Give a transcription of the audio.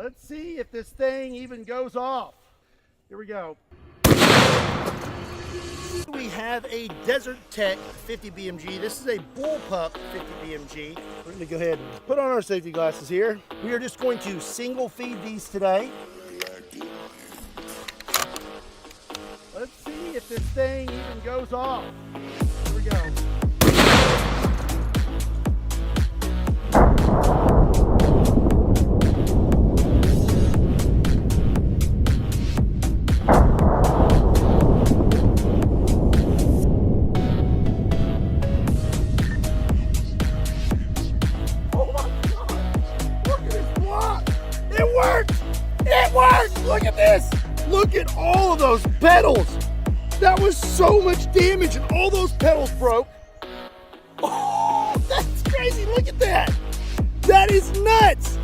Let's see if this thing even goes off. Here we go. We have a Desert Tech 50 BMG. This is a bullpup 50 BMG. We're going to go ahead and put on our safety glasses here. We are just going to single feed these today. Let's see if this thing even goes off. Here we go. It worked! Look at this! Look at all of those pedals! That was so much damage and all those pedals broke. Oh, that's crazy! Look at that! That is nuts!